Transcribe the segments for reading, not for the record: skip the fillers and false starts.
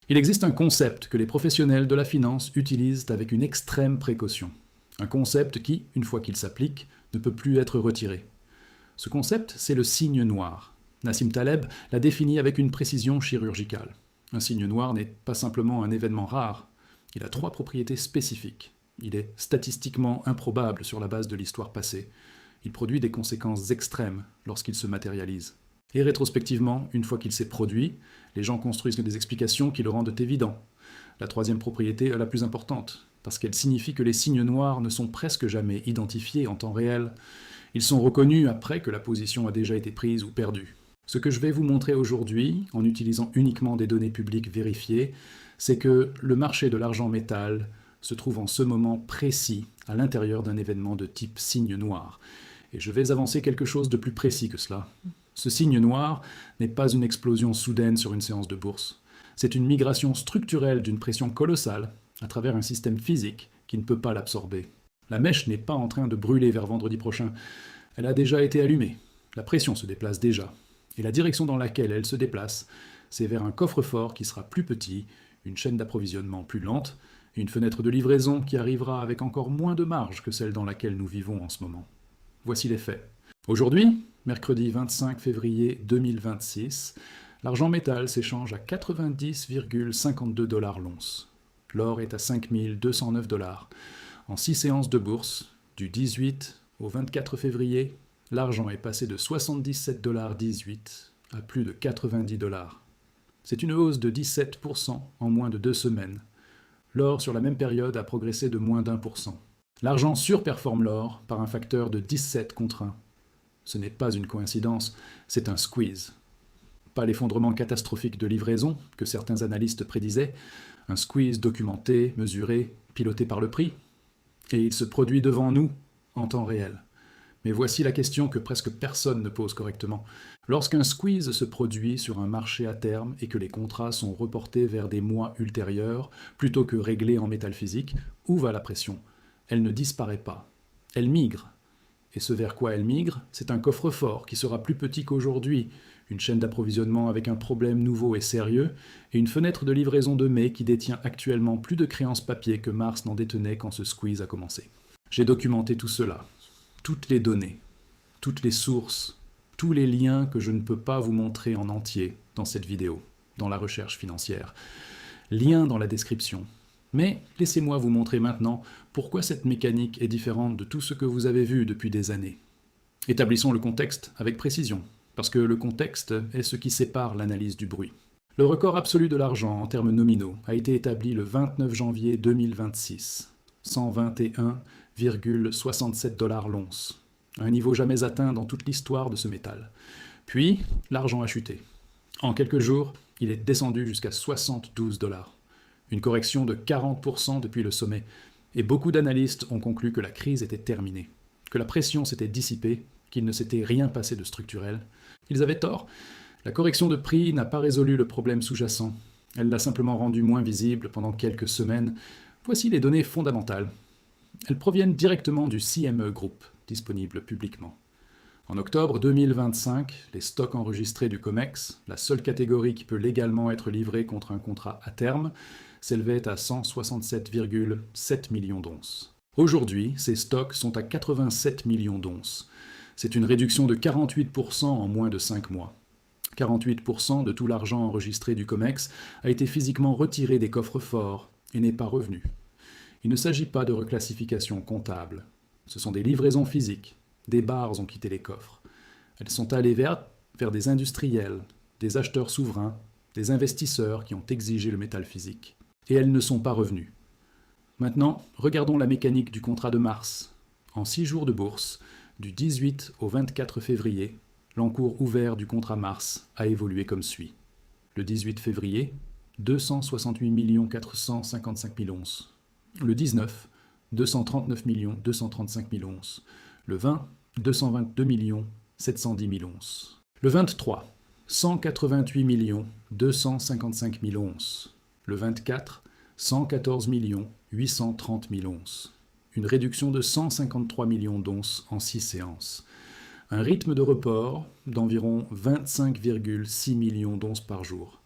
Il existe un concept que les professionnels de la finance utilisent avec une extrême précaution. Un concept qui, une fois qu'il s'applique, ne peut plus être retiré. Ce concept, c'est le signe noir. Nassim Taleb l'a défini avec une précision chirurgicale. Un signe noir n'est pas simplement un événement rare, il a 3 propriétés spécifiques. Il est statistiquement improbable sur la base de l'histoire passée. Il produit des conséquences extrêmes lorsqu'il se matérialise. Et rétrospectivement, une fois qu'il s'est produit, les gens construisent des explications qui le rendent évident. La 3e propriété est la plus importante, parce qu'elle signifie que les signes noirs ne sont presque jamais identifiés en temps réel. Ils sont reconnus après que la position a déjà été prise ou perdue. Ce que je vais vous montrer aujourd'hui, en utilisant uniquement des données publiques vérifiées, c'est que le marché de l'argent métal se trouve en ce moment précis à l'intérieur d'un événement de type signe noir. Et je vais avancer quelque chose de plus précis que cela. Ce signe noir n'est pas une explosion soudaine sur une séance de bourse. C'est une migration structurelle d'une pression colossale à travers un système physique qui ne peut pas l'absorber. La mèche n'est pas en train de brûler vers vendredi prochain. Elle a déjà été allumée. La pression se déplace déjà. Et la direction dans laquelle elle se déplace, c'est vers un coffre-fort qui sera plus petit, une chaîne d'approvisionnement plus lente, et une fenêtre de livraison qui arrivera avec encore moins de marge que celle dans laquelle nous vivons en ce moment. Voici les faits. Aujourd'hui, mercredi 25 février 2026, l'argent métal s'échange à 90,52 $ l'once. L'or est à 5 209 $. En 6 séances de bourse, du 18 au 24 février, l'argent est passé de 77,18 $ à plus de 90 $. C'est une hausse de 17% en moins de 2 semaines. L'or sur la même période a progressé de moins d'1%. L'argent surperforme l'or par un facteur de 17 contre 1. Ce n'est pas une coïncidence, c'est un squeeze. Pas l'effondrement catastrophique de livraison que certains analystes prédisaient, un squeeze documenté, mesuré, piloté par le prix. Et il se produit devant nous, en temps réel. Mais voici la question que presque personne ne pose correctement. Lorsqu'un squeeze se produit sur un marché à terme et que les contrats sont reportés vers des mois ultérieurs, plutôt que réglés en métal physique, où va la pression? Elle ne disparaît pas. Elle migre. Et ce vers quoi elle migre, c'est un coffre-fort qui sera plus petit qu'aujourd'hui, une chaîne d'approvisionnement avec un problème nouveau et sérieux, et une fenêtre de livraison de mai qui détient actuellement plus de créances papier que Mars n'en détenait quand ce squeeze a commencé. J'ai documenté tout cela. Toutes les données, toutes les sources, tous les liens que je ne peux pas vous montrer en entier dans cette vidéo, dans la recherche financière. Liens dans la description. Mais laissez-moi vous montrer maintenant pourquoi cette mécanique est différente de tout ce que vous avez vu depuis des années. Établissons le contexte avec précision, parce que le contexte est ce qui sépare l'analyse du bruit. Le record absolu de l'argent en termes nominaux a été établi le 29 janvier 2026, 121,67 $ l'once, un niveau jamais atteint dans toute l'histoire de ce métal. Puis, l'argent a chuté. En quelques jours, il est descendu jusqu'à 72 $. Une correction de 40% depuis le sommet, et beaucoup d'analystes ont conclu que la crise était terminée, que la pression s'était dissipée, qu'il ne s'était rien passé de structurel. Ils avaient tort. La correction de prix n'a pas résolu le problème sous-jacent. Elle l'a simplement rendu moins visible pendant quelques semaines. Voici les données fondamentales. Elles proviennent directement du CME Group, disponible publiquement. En octobre 2025, les stocks enregistrés du COMEX, la seule catégorie qui peut légalement être livrée contre un contrat à terme, s'élevaient à 167,7 millions d'onces. Aujourd'hui, ces stocks sont à 87 millions d'onces. C'est une réduction de 48% en moins de 5 mois. 48% de tout l'argent enregistré du COMEX a été physiquement retiré des coffres forts et n'est pas revenu. Il ne s'agit pas de reclassification comptable. Ce sont des livraisons physiques. Des barres ont quitté les coffres. Elles sont allées vers des industriels, des acheteurs souverains, des investisseurs qui ont exigé le métal physique. Et elles ne sont pas revenues. Maintenant, regardons la mécanique du contrat de mars. En 6 jours de bourse, du 18 au 24 février, l'encours ouvert du contrat mars a évolué comme suit. Le 18 février, 268 455 000 onces. Le 19, 239 235 000 onces. Le 20, 222 710 000 onces. Le 23, 188 255 000 onces. Le 24, 114 830 000 onces. Une réduction de 153 millions d'onces en 6 séances. Un rythme de report d'environ 25,6 millions d'onces par jour.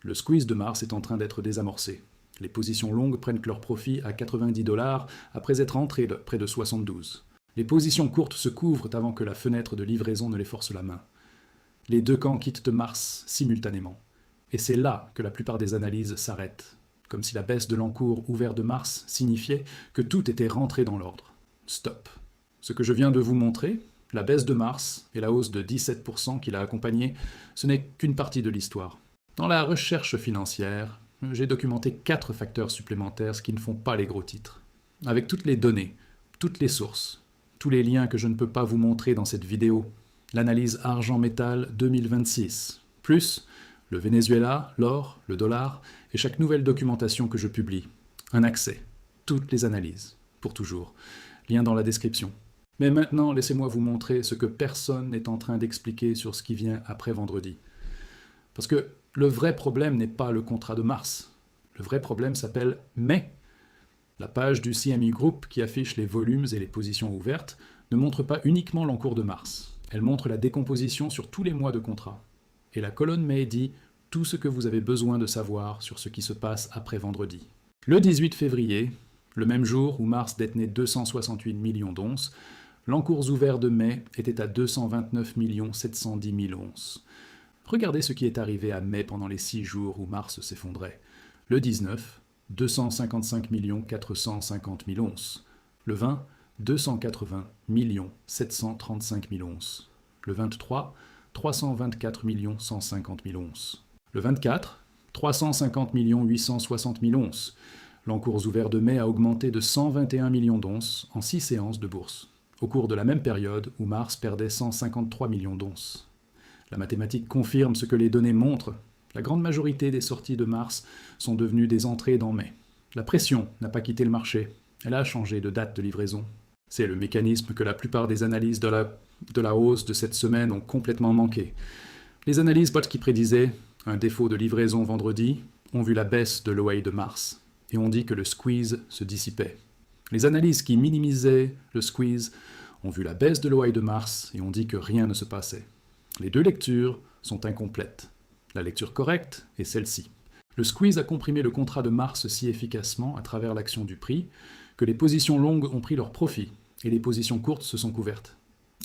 Le squeeze de mars est en train d'être désamorcé. Les positions longues prennent leur profit à 90 $ après être entrées de près de 72. Les positions courtes se couvrent avant que la fenêtre de livraison ne les force la main. Les deux camps quittent Mars simultanément. Et c'est là que la plupart des analyses s'arrêtent, comme si la baisse de l'encours ouvert de Mars signifiait que tout était rentré dans l'ordre. Stop. Ce que je viens de vous montrer, la baisse de Mars et la hausse de 17% qui l'a accompagnée, ce n'est qu'une partie de l'histoire. Dans la recherche financière, j'ai documenté 4 facteurs supplémentaires, ce qui ne font pas les gros titres. Avec toutes les données, toutes les sources, tous les liens que je ne peux pas vous montrer dans cette vidéo, l'analyse argent-métal 2026, plus le Venezuela, l'or, le dollar et chaque nouvelle documentation que je publie. Un accès, toutes les analyses, pour toujours. Lien dans la description. Mais maintenant, laissez-moi vous montrer ce que personne n'est en train d'expliquer sur ce qui vient après vendredi. Parce que le vrai problème n'est pas le contrat de mars. Le vrai problème s'appelle mai. La page du CME Group qui affiche les volumes et les positions ouvertes ne montre pas uniquement l'encours de mars. Elle montre la décomposition sur tous les mois de contrat. Et la colonne mai dit tout ce que vous avez besoin de savoir sur ce qui se passe après vendredi. Le 18 février, le même jour où Mars détenait 268 millions d'onces, l'encours ouvert de mai était à 229 710 000 onces. Regardez ce qui est arrivé à mai pendant les 6 jours où Mars s'effondrait. Le 19, 255 450 000 onces. Le 20, 280 735 000 onces. Le 23, 324 150 000 onces. Le 24, 350 860 000 onces. L'encours ouvert de mai a augmenté de 121 millions d'onces en 6 séances de bourse, au cours de la même période où Mars perdait 153 millions d'onces. La mathématique confirme ce que les données montrent. La grande majorité des sorties de Mars sont devenues des entrées dans mai. La pression n'a pas quitté le marché, elle a changé de date de livraison. C'est le mécanisme que la plupart des analyses de la hausse de cette semaine ont complètement manqué. Les analyses bots qui prédisaient un défaut de livraison vendredi ont vu la baisse de l'OI de Mars et ont dit que le squeeze se dissipait. Les analyses qui minimisaient le squeeze ont vu la baisse de l'OI de Mars et ont dit que rien ne se passait. Les deux lectures sont incomplètes. La lecture correcte est celle-ci. Le squeeze a comprimé le contrat de Mars si efficacement à travers l'action du prix que les positions longues ont pris leur profit et les positions courtes se sont couvertes.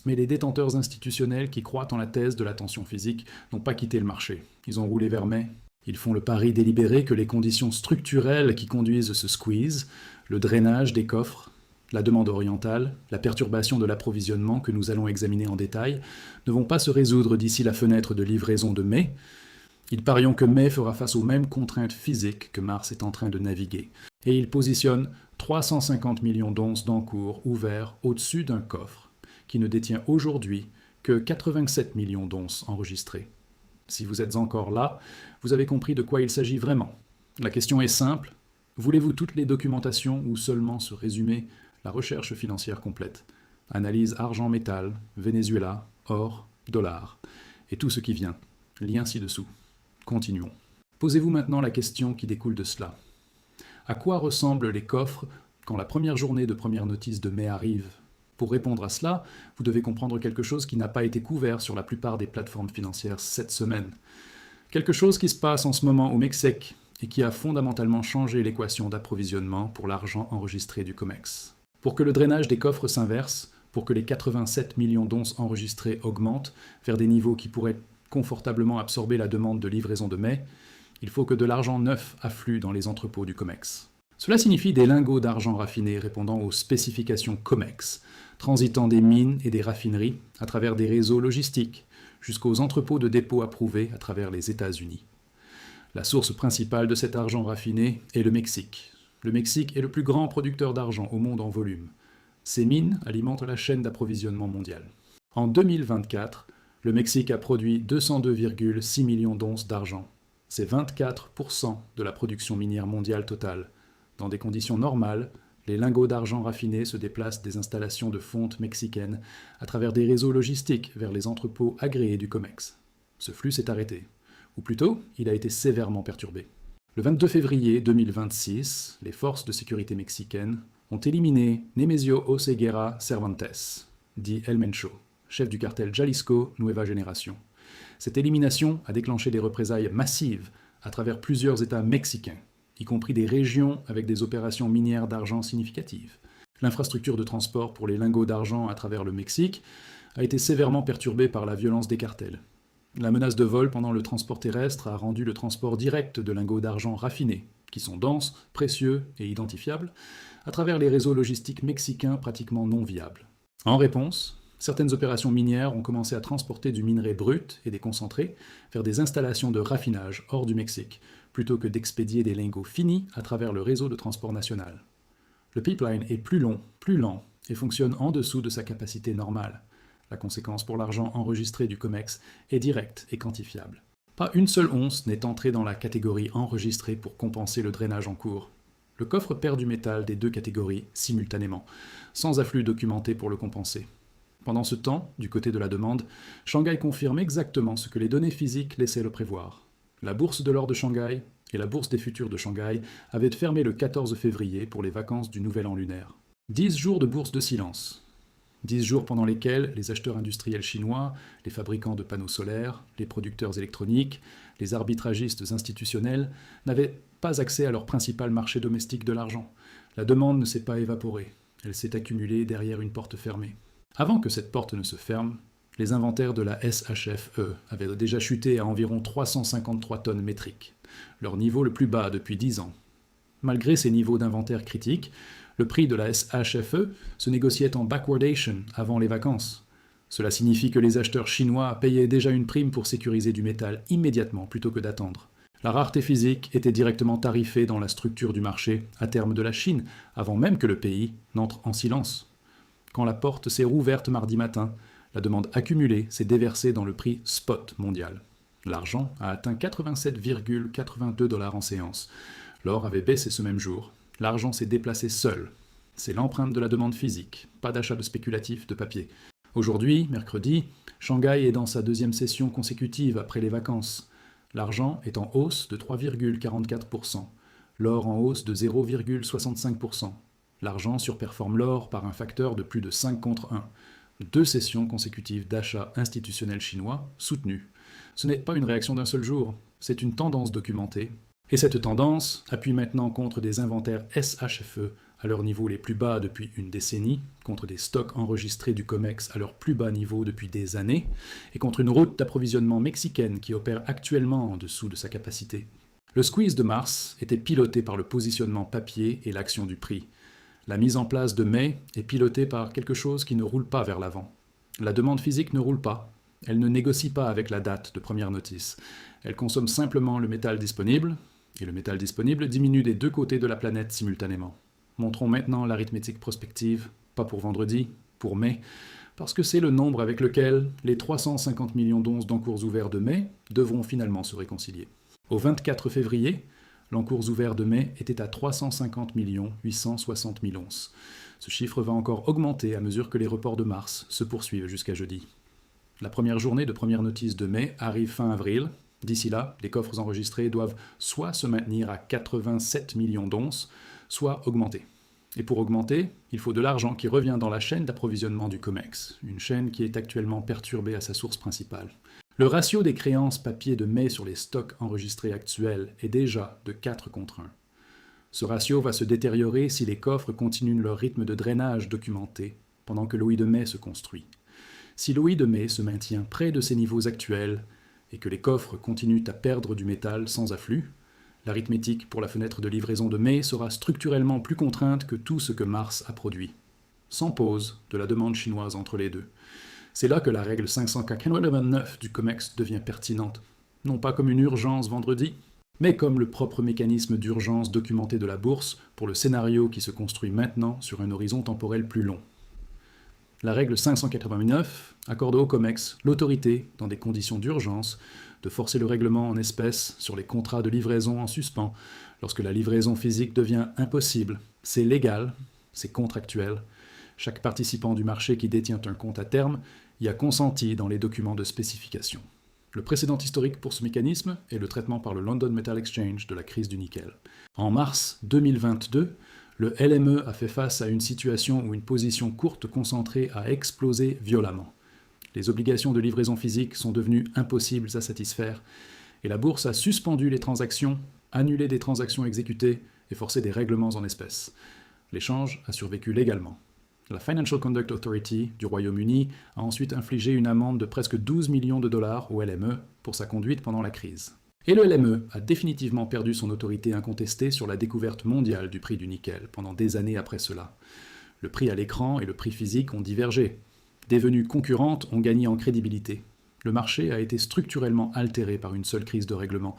Mais les détenteurs institutionnels qui croient en la thèse de la tension physique n'ont pas quitté le marché. Ils ont roulé vers mai. Ils font le pari délibéré que les conditions structurelles qui conduisent ce squeeze, le drainage des coffres, la demande orientale, la perturbation de l'approvisionnement que nous allons examiner en détail, ne vont pas se résoudre d'ici la fenêtre de livraison de mai. Ils parient que mai fera face aux mêmes contraintes physiques que Mars est en train de naviguer. Et ils positionnent 350 millions d'onces d'encours ouverts au-dessus d'un coffre qui ne détient aujourd'hui que 87 millions d'onces enregistrées. Si vous êtes encore là, vous avez compris de quoi il s'agit vraiment. La question est simple. Voulez-vous toutes les documentations ou seulement ce résumé, la recherche financière complète, analyse argent-métal, Venezuela, or, dollar, et tout ce qui vient, lien ci-dessous. Continuons. Posez-vous maintenant la question qui découle de cela. À quoi ressemblent les coffres quand la première journée de première notice de mai arrive? Pour répondre à cela, vous devez comprendre quelque chose qui n'a pas été couvert sur la plupart des plateformes financières cette semaine. Quelque chose qui se passe en ce moment au Mexique et qui a fondamentalement changé l'équation d'approvisionnement pour l'argent enregistré du COMEX. Pour que le drainage des coffres s'inverse, pour que les 87 millions d'onces enregistrées augmentent vers des niveaux qui pourraient confortablement absorber la demande de livraison de mai, il faut que de l'argent neuf afflue dans les entrepôts du COMEX. Cela signifie des lingots d'argent raffiné répondant aux spécifications COMEX, transitant des mines et des raffineries à travers des réseaux logistiques jusqu'aux entrepôts de dépôt approuvés à travers les États-Unis. La source principale de cet argent raffiné est le Mexique. Le Mexique est le plus grand producteur d'argent au monde en volume. Ces mines alimentent la chaîne d'approvisionnement mondiale. En 2024, le Mexique a produit 202,6 millions d'onces d'argent. C'est 24% de la production minière mondiale totale. Dans des conditions normales, les lingots d'argent raffinés se déplacent des installations de fonte mexicaines à travers des réseaux logistiques vers les entrepôts agréés du COMEX. Ce flux s'est arrêté. Ou plutôt, il a été sévèrement perturbé. Le 22 février 2026, les forces de sécurité mexicaines ont éliminé Nemesio Oseguera Cervantes, dit El Mencho, chef du cartel Jalisco Nueva Generación. Cette élimination a déclenché des représailles massives à travers plusieurs États mexicains, y compris des régions avec des opérations minières d'argent significatives. L'infrastructure de transport pour les lingots d'argent à travers le Mexique a été sévèrement perturbée par la violence des cartels. La menace de vol pendant le transport terrestre a rendu le transport direct de lingots d'argent raffinés, qui sont denses, précieux et identifiables, à travers les réseaux logistiques mexicains pratiquement non viables. En réponse, certaines opérations minières ont commencé à transporter du minerai brut et des concentrés vers des installations de raffinage hors du Mexique, plutôt que d'expédier des lingots finis à travers le réseau de transport national. Le pipeline est plus long, plus lent et fonctionne en dessous de sa capacité normale. La conséquence pour l'argent enregistré du COMEX est directe et quantifiable. Pas une seule once n'est entrée dans la catégorie enregistrée pour compenser le drainage en cours. Le coffre perd du métal des deux catégories simultanément, sans afflux documenté pour le compenser. Pendant ce temps, du côté de la demande, Shanghai confirme exactement ce que les données physiques laissaient le prévoir. La bourse de l'or de Shanghai et la bourse des futurs de Shanghai avaient fermé le 14 février pour les vacances du Nouvel An lunaire. 10 jours de bourse de silence. 10 jours pendant lesquels les acheteurs industriels chinois, les fabricants de panneaux solaires, les producteurs électroniques, les arbitragistes institutionnels n'avaient pas accès à leur principal marché domestique de l'argent. La demande ne s'est pas évaporée, elle s'est accumulée derrière une porte fermée. Avant que cette porte ne se ferme, les inventaires de la SHFE avaient déjà chuté à environ 353 tonnes métriques, leur niveau le plus bas depuis 10 ans. Malgré ces niveaux d'inventaire critiques, le prix de la SHFE se négociait en backwardation avant les vacances. Cela signifie que les acheteurs chinois payaient déjà une prime pour sécuriser du métal immédiatement plutôt que d'attendre. La rareté physique était directement tarifée dans la structure du marché à terme de la Chine, avant même que le pays n'entre en silence. Quand la porte s'est rouverte mardi matin, la demande accumulée s'est déversée dans le prix spot mondial. L'argent a atteint 87,82 $ en séance. L'or avait baissé ce même jour. L'argent s'est déplacé seul. C'est l'empreinte de la demande physique, pas d'achat de spéculatif de papier. Aujourd'hui, mercredi, Shanghai est dans sa deuxième session consécutive après les vacances. L'argent est en hausse de 3,44%, l'or en hausse de 0,65%. L'argent surperforme l'or par un facteur de plus de 5 contre 1. 2 sessions consécutives d'achat institutionnel chinois soutenues. Ce n'est pas une réaction d'un seul jour, c'est une tendance documentée. Et cette tendance appuie maintenant contre des inventaires SHFE à leur niveau les plus bas depuis une décennie, contre des stocks enregistrés du COMEX à leur plus bas niveau depuis des années, et contre une route d'approvisionnement mexicaine qui opère actuellement en dessous de sa capacité. Le squeeze de mars était piloté par le positionnement papier et l'action du prix. La mise en place de mai est pilotée par quelque chose qui ne roule pas vers l'avant. La demande physique ne roule pas. Elle ne négocie pas avec la date de première notice. Elle consomme simplement le métal disponible, et le métal disponible diminue des deux côtés de la planète simultanément. Montrons maintenant l'arithmétique prospective, pas pour vendredi, pour mai, parce que c'est le nombre avec lequel les 350 millions d'onces d'encours ouverts de mai devront finalement se réconcilier. Au 24 février, l'encours ouvert de mai était à 350 860 000 onces. Ce chiffre va encore augmenter à mesure que les reports de mars se poursuivent jusqu'à jeudi. La première journée de première notice de mai arrive fin avril. D'ici là, les coffres enregistrés doivent soit se maintenir à 87 millions d'onces, soit augmenter. Et pour augmenter, il faut de l'argent qui revient dans la chaîne d'approvisionnement du COMEX, une chaîne qui est actuellement perturbée à sa source principale. Le ratio des créances papier de mai sur les stocks enregistrés actuels est déjà de 4 contre 1. Ce ratio va se détériorer si les coffres continuent leur rythme de drainage documenté pendant que l'OI de mai se construit. Si l'OI de mai se maintient près de ses niveaux actuels et que les coffres continuent à perdre du métal sans afflux, l'arithmétique pour la fenêtre de livraison de mai sera structurellement plus contrainte que tout ce que mars a produit. Sans pause de la demande chinoise entre les deux. C'est là que la règle 549 du COMEX devient pertinente, non pas comme une urgence vendredi, mais comme le propre mécanisme d'urgence documenté de la bourse pour le scénario qui se construit maintenant sur un horizon temporel plus long. La règle 589 accorde au COMEX l'autorité, dans des conditions d'urgence, de forcer le règlement en espèces sur les contrats de livraison en suspens lorsque la livraison physique devient impossible. C'est légal, c'est contractuel. Chaque participant du marché qui détient un compte à terme y a consenti dans les documents de spécification. Le précédent historique pour ce mécanisme est le traitement par le London Metal Exchange de la crise du nickel. En mars 2022, le LME a fait face à une situation où une position courte concentrée a explosé violemment. Les obligations de livraison physique sont devenues impossibles à satisfaire Et la bourse a suspendu les transactions, annulé des transactions exécutées et forcé des règlements en espèces. L'échange a survécu légalement. La Financial Conduct Authority du Royaume-Uni a ensuite infligé une amende de presque 12 millions de dollars au LME pour sa conduite pendant la crise. Et le LME a définitivement perdu son autorité incontestée sur la découverte mondiale du prix du nickel pendant des années après cela. Le prix à l'écran et le prix physique ont divergé. Devenues concurrentes, ont gagné en crédibilité. Le marché a été structurellement altéré par une seule crise de règlement.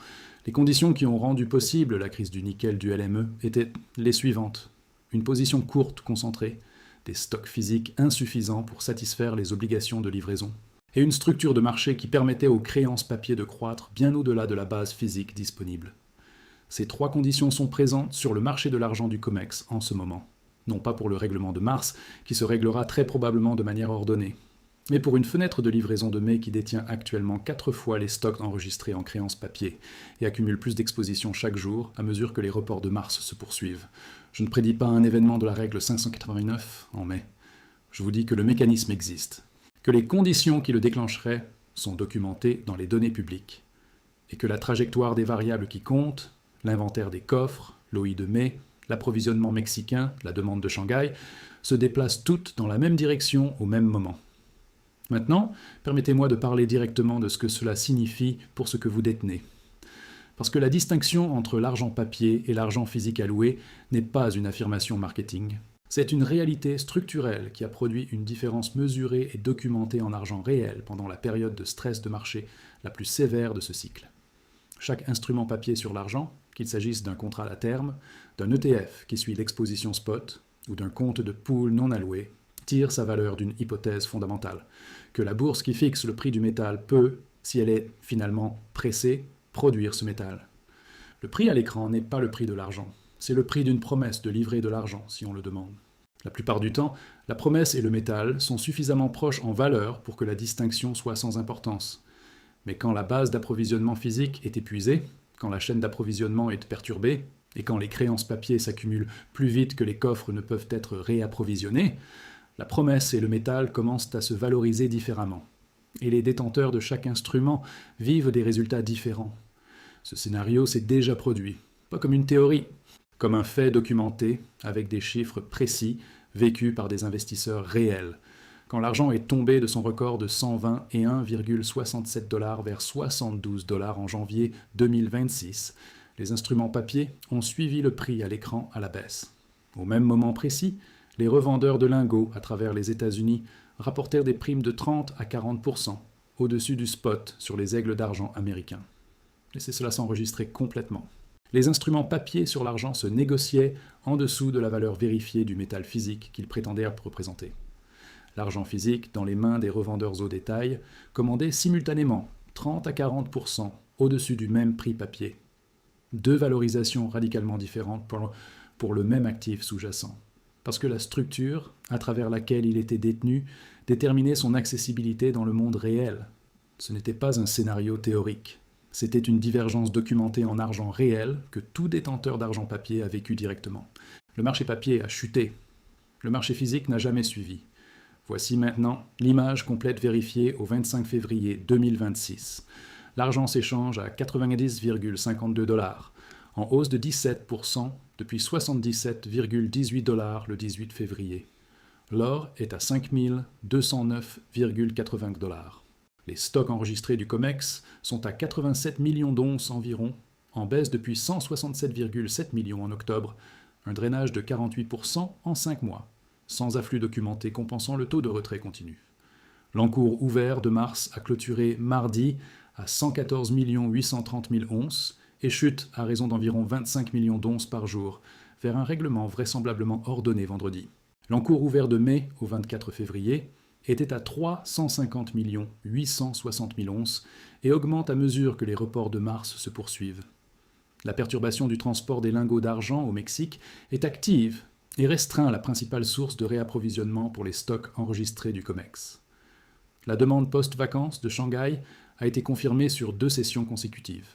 Les conditions qui ont rendu possible la crise du nickel du LME étaient les suivantes. Une position courte concentrée, des stocks physiques insuffisants pour satisfaire les obligations de livraison, et une structure de marché qui permettait aux créances papier de croître bien au-delà de la base physique disponible. Ces trois conditions sont présentes sur le marché de l'argent du COMEX en ce moment. Non pas pour le règlement de mars, qui se réglera très probablement de manière ordonnée, mais pour une fenêtre de livraison de mai qui détient actuellement 4 fois les stocks enregistrés en créances papier et accumule plus d'expositions chaque jour à mesure que les reports de mars se poursuivent. Je ne prédis pas un événement de la règle 589 en mai. Je vous dis que le mécanisme existe, que les conditions qui le déclencheraient sont documentées dans les données publiques, et que la trajectoire des variables qui comptent, l'inventaire des coffres, l'OI de mai, l'approvisionnement mexicain, la demande de Shanghai, se déplacent toutes dans la même direction au même moment. Maintenant, permettez-moi de parler directement de ce que cela signifie pour ce que vous détenez. Parce que la distinction entre l'argent papier et l'argent physique alloué n'est pas une affirmation marketing. C'est une réalité structurelle qui a produit une différence mesurée et documentée en argent réel pendant la période de stress de marché la plus sévère de ce cycle. Chaque instrument papier sur l'argent, qu'il s'agisse d'un contrat à terme, d'un ETF qui suit l'exposition spot ou d'un compte de pool non alloué, tire sa valeur d'une hypothèse fondamentale, que la bourse qui fixe le prix du métal peut, si elle est finalement pressée, produire ce métal. Le prix à l'écran n'est pas le prix de l'argent, c'est le prix d'une promesse de livrer de l'argent, si on le demande. La plupart du temps, la promesse et le métal sont suffisamment proches en valeur pour que la distinction soit sans importance. Mais quand la base d'approvisionnement physique est épuisée, quand la chaîne d'approvisionnement est perturbée, et quand les créances papier s'accumulent plus vite que les coffres ne peuvent être réapprovisionnés, la promesse et le métal commencent à se valoriser différemment. Et les détenteurs de chaque instrument vivent des résultats différents. Ce scénario s'est déjà produit, pas comme une théorie, comme un fait documenté, avec des chiffres précis, vécus par des investisseurs réels. Quand l'argent est tombé de son record de 121,67 $ vers 72 $ en janvier 2026, les instruments papier ont suivi le prix à l'écran à la baisse. Au même moment précis, les revendeurs de lingots à travers les États-Unis rapportèrent des primes de 30 à 40% au-dessus du spot sur les aigles d'argent américains. Laissez cela s'enregistrer complètement. Les instruments papier sur l'argent se négociaient en dessous de la valeur vérifiée du métal physique qu'ils prétendaient représenter. L'argent physique, dans les mains des revendeurs au détail, commandait simultanément 30 à 40% au-dessus du même prix papier. Deux valorisations radicalement différentes pour le même actif sous-jacent. Parce que la structure, à travers laquelle il était détenu, déterminait son accessibilité dans le monde réel. Ce n'était pas un scénario théorique. C'était une divergence documentée en argent réel que tout détenteur d'argent papier a vécu directement. Le marché papier a chuté. Le marché physique n'a jamais suivi. Voici maintenant l'image complète vérifiée au 25 février 2026. L'argent s'échange à 90,52 $, en hausse de 17% depuis 77,18 $ le 18 février. L'or est à 5 209,80 $. Les stocks enregistrés du COMEX sont à 87 millions d'onces environ, en baisse depuis 167,7 millions en octobre, un drainage de 48% en 5 mois, sans afflux documenté compensant le taux de retrait continu. L'encours ouvert de mars a clôturé mardi à 114 830 000 onces et chute à raison d'environ 25 millions d'onces par jour, vers un règlement vraisemblablement ordonné vendredi. L'encours ouvert de mai au 24 février était à 350 860 000 onces et augmente à mesure que les reports de mars se poursuivent. La perturbation du transport des lingots d'argent au Mexique est active et restreint la principale source de réapprovisionnement pour les stocks enregistrés du COMEX. La demande post-vacances de Shanghai a été confirmée sur 2 sessions consécutives.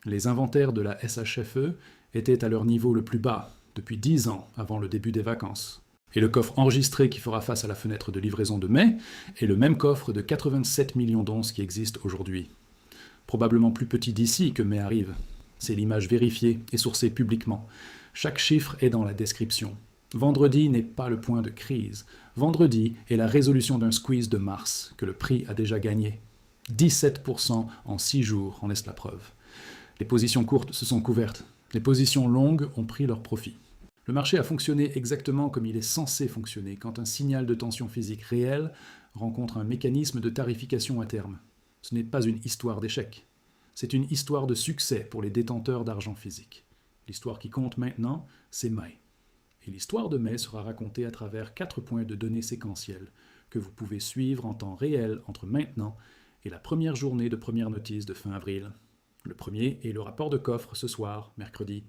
Les inventaires de la SHFE étaient à leur niveau le plus bas depuis 10 ans avant le début des vacances. Et le coffre enregistré qui fera face à la fenêtre de livraison de mai est le même coffre de 87 millions d'onces qui existe aujourd'hui. Probablement plus petit d'ici que mai arrive. C'est l'image vérifiée et sourcée publiquement. Chaque chiffre est dans la description. Vendredi n'est pas le point de crise. Vendredi est la résolution d'un squeeze de mars que le prix a déjà gagné. 17% en 6 jours en est la preuve. Les positions courtes se sont couvertes. Les positions longues ont pris leur profit. Le marché a fonctionné exactement comme il est censé fonctionner quand un signal de tension physique réel rencontre un mécanisme de tarification à terme. Ce n'est pas une histoire d'échec. C'est une histoire de succès pour les détenteurs d'argent physique. L'histoire qui compte maintenant, c'est mai. Et l'histoire de mai sera racontée à travers 4 points de données séquentielles que vous pouvez suivre en temps réel entre maintenant et la première journée de première notice de fin avril. Le premier est le rapport de coffre ce soir, mercredi,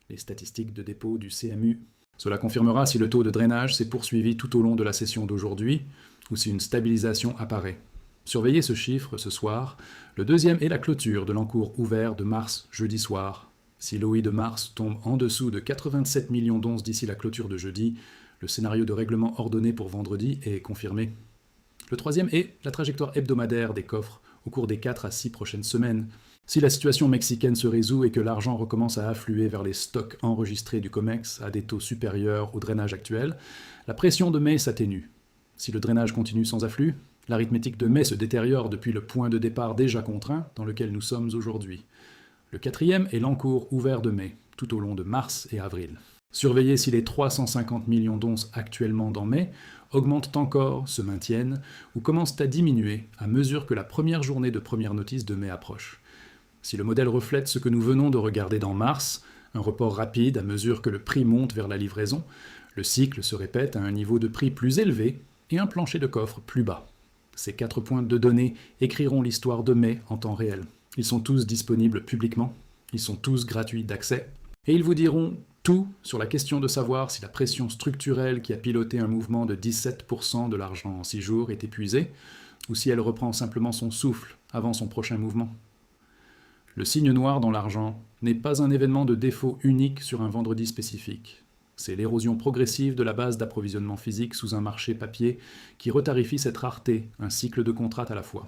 les statistiques de dépôt du CMU. Cela confirmera si le taux de drainage s'est poursuivi tout au long de la session d'aujourd'hui ou si une stabilisation apparaît. Surveillez ce chiffre ce soir. Le deuxième est la clôture de l'encours ouvert de mars jeudi soir. Si l'OI de mars tombe en dessous de 87 millions d'onces d'ici la clôture de jeudi, le scénario de règlement ordonné pour vendredi est confirmé. Le troisième est la trajectoire hebdomadaire des coffres au cours des 4 à 6 prochaines semaines. Si la situation mexicaine se résout et que l'argent recommence à affluer vers les stocks enregistrés du COMEX à des taux supérieurs au drainage actuel, la pression de mai s'atténue. Si le drainage continue sans afflux, l'arithmétique de mai se détériore depuis le point de départ déjà contraint dans lequel nous sommes aujourd'hui. Le quatrième est l'encours ouvert de mai, tout au long de mars et avril. Surveillez si les 350 millions d'onces actuellement dans mai augmentent encore, se maintiennent ou commencent à diminuer à mesure que la première journée de première notice de mai approche. Si le modèle reflète ce que nous venons de regarder dans mars, un report rapide à mesure que le prix monte vers la livraison, le cycle se répète à un niveau de prix plus élevé et un plancher de coffre plus bas. Ces 4 points de données écriront l'histoire de mai en temps réel. Ils sont tous disponibles publiquement, ils sont tous gratuits d'accès, et ils vous diront tout sur la question de savoir si la pression structurelle qui a piloté un mouvement de 17% de l'argent en 6 jours est épuisée, ou si elle reprend simplement son souffle avant son prochain mouvement. Le signe noir dans l'argent n'est pas un événement de défaut unique sur un vendredi spécifique. C'est l'érosion progressive de la base d'approvisionnement physique sous un marché papier qui retarifie cette rareté, un cycle de contrat à la fois.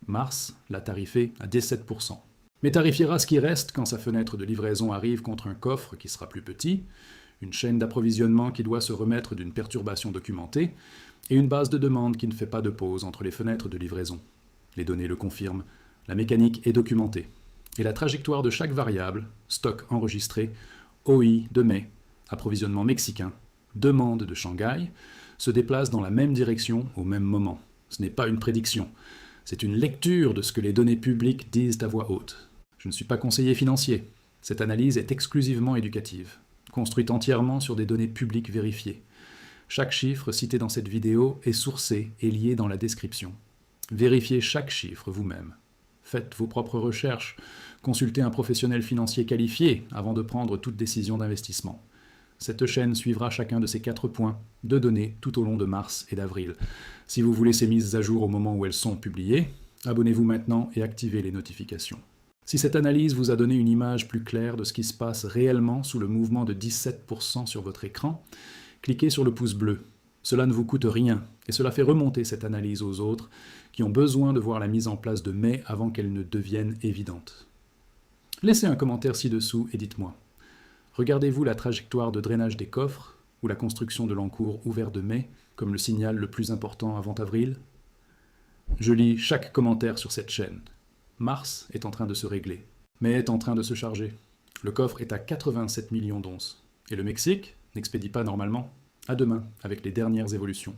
Mars l'a tarifé à 17%. Mais tarifiera ce qui reste quand sa fenêtre de livraison arrive contre un coffre qui sera plus petit, une chaîne d'approvisionnement qui doit se remettre d'une perturbation documentée, et une base de demande qui ne fait pas de pause entre les fenêtres de livraison. Les données le confirment, la mécanique est documentée. Et la trajectoire de chaque variable, stock enregistré, OI de mai, approvisionnement mexicain, demande de Shanghai, se déplace dans la même direction au même moment. Ce n'est pas une prédiction, c'est une lecture de ce que les données publiques disent à voix haute. Je ne suis pas conseiller financier. Cette analyse est exclusivement éducative, construite entièrement sur des données publiques vérifiées. Chaque chiffre cité dans cette vidéo est sourcé et lié dans la description. Vérifiez chaque chiffre vous-même. Faites vos propres recherches, consultez un professionnel financier qualifié avant de prendre toute décision d'investissement. Cette chaîne suivra chacun de ces 4 points de données tout au long de mars et d'avril. Si vous voulez ces mises à jour au moment où elles sont publiées, abonnez-vous maintenant et activez les notifications. Si cette analyse vous a donné une image plus claire de ce qui se passe réellement sous le mouvement de 17% sur votre écran, cliquez sur le pouce bleu. Cela ne vous coûte rien et cela fait remonter cette analyse aux autres qui ont besoin de voir la mise en place de mai avant qu'elle ne devienne évidente. Laissez un commentaire ci-dessous et dites-moi. Regardez-vous la trajectoire de drainage des coffres ou la construction de l'encours ouvert de mai comme le signal le plus important avant avril? Je lis chaque commentaire sur cette chaîne. Mars est en train de se régler. Mai est en train de se charger. Le coffre est à 87 millions d'onces. Et le Mexique n'expédie pas normalement. À demain avec les dernières évolutions.